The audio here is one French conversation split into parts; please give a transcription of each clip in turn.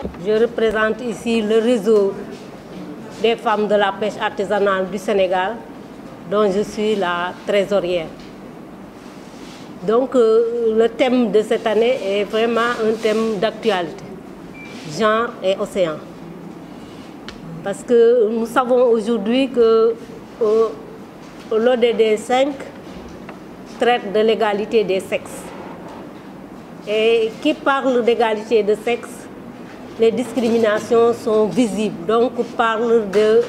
Je représente ici le réseau des femmes de la pêche artisanale du Sénégal, dont je suis la trésorière. Donc le thème de cette année est vraiment un thème d'actualité, genre et océan. Parce que nous savons aujourd'hui que l'ODD 5 traite de l'égalité des sexes. Et qui parle d'égalité de sexe, les discriminations sont visibles. Donc parle de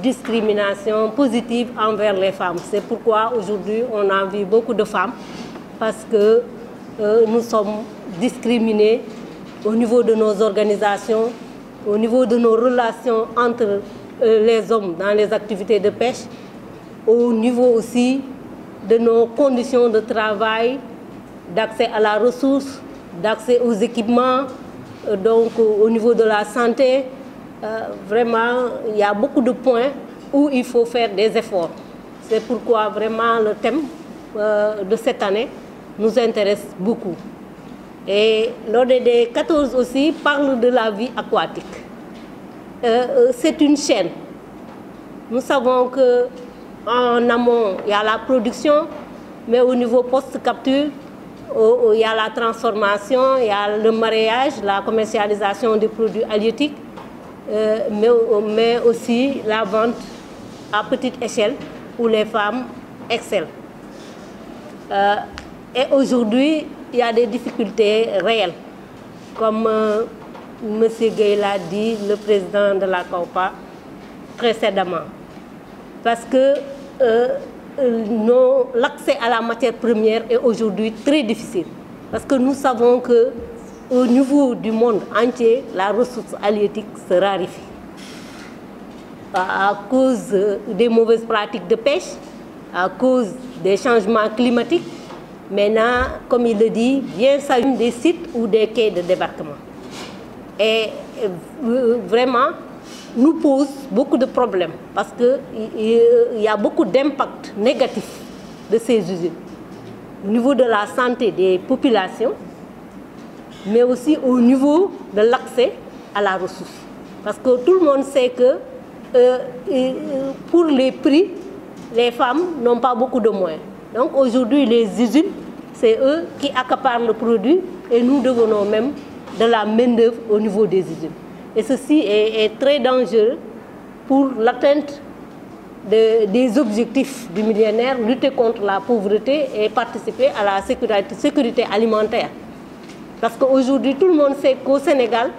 discrimination positive envers les femmes. C'est pourquoi aujourd'hui on a vu beaucoup de femmes parce que nous sommes discriminés au niveau de nos organisations, au niveau de nos relations entre les hommes dans les activités de pêche, au niveau aussi de nos conditions de travail, d'accès à la ressource, d'accès aux équipements, donc au niveau de la santé. Vraiment, il y a beaucoup de points où il faut faire des efforts. C'est pourquoi vraiment le thème de cette année nous intéresse beaucoup. Et l'ODD 14 aussi parle de la vie aquatique. C'est une chaîne. Nous savons qu'en amont, il y a la production, mais au niveau post-capture, il y a la transformation, il y a le mareyage, la commercialisation des produits halieutiques, mais aussi la vente à petite échelle où les femmes excellent. Et aujourd'hui, il y a des difficultés réelles, comme M. Gueye l'a dit, le président de la COPA, précédemment. Parce que l'accès à la matière première est aujourd'hui très difficile. Parce que nous savons qu'au niveau du monde entier, la ressource halieutique se raréfie. À cause des mauvaises pratiques de pêche, à cause des changements climatiques. Maintenant, comme il le dit, vient s'ajouter des sites ou des quais de débarquement. Et vraiment, nous pose beaucoup de problèmes parce qu'il y a beaucoup d'impacts négatifs de ces usines au niveau de la santé des populations, mais aussi au niveau de l'accès à la ressource. Parce que tout le monde sait que pour les prix, les femmes n'ont pas beaucoup de moyens. Donc aujourd'hui, les usines, c'est eux qui accaparent le produit et nous devenons même de la main-d'œuvre au niveau des usines. Et ceci est très dangereux pour l'atteinte des objectifs du millénaire, lutter contre la pauvreté et participer à la sécurité alimentaire. Parce qu'aujourd'hui, tout le monde sait qu'au Sénégal,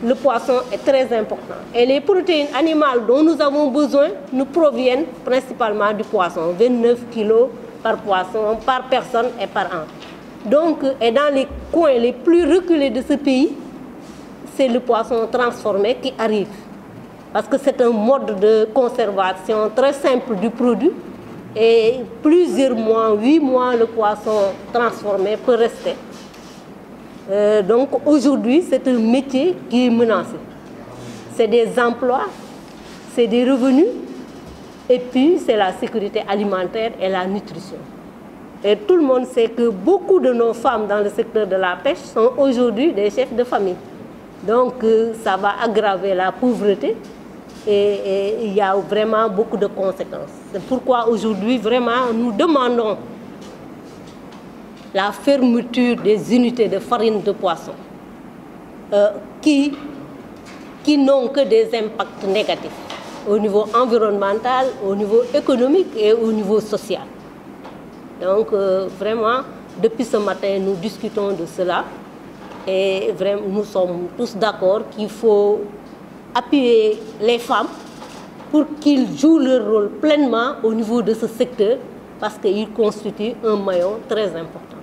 le poisson est très important. Et les protéines animales dont nous avons besoin nous proviennent principalement du poisson, 29 kilos par poisson, par personne et par an. Donc, et dans les coins les plus reculés de ce pays, c'est le poisson transformé qui arrive. Parce que c'est un mode de conservation très simple du produit. Et plusieurs mois, 8 mois, le poisson transformé peut rester. Donc aujourd'hui, c'est un métier qui est menacé. C'est des emplois, c'est des revenus, et puis c'est la sécurité alimentaire et la nutrition. Et tout le monde sait que beaucoup de nos femmes dans le secteur de la pêche sont aujourd'hui des chefs de famille. Donc ça va aggraver la pauvreté et il y a vraiment beaucoup de conséquences. C'est pourquoi aujourd'hui, vraiment, nous demandons la fermeture des unités de farine de poisson qui n'ont que des impacts négatifs au niveau environnemental, au niveau économique et au niveau social. Donc vraiment, depuis ce matin, nous discutons de cela et vraiment, nous sommes tous d'accord qu'il faut appuyer les femmes pour qu'ils jouent leur rôle pleinement au niveau de ce secteur parce qu'ils constituent un maillon très important.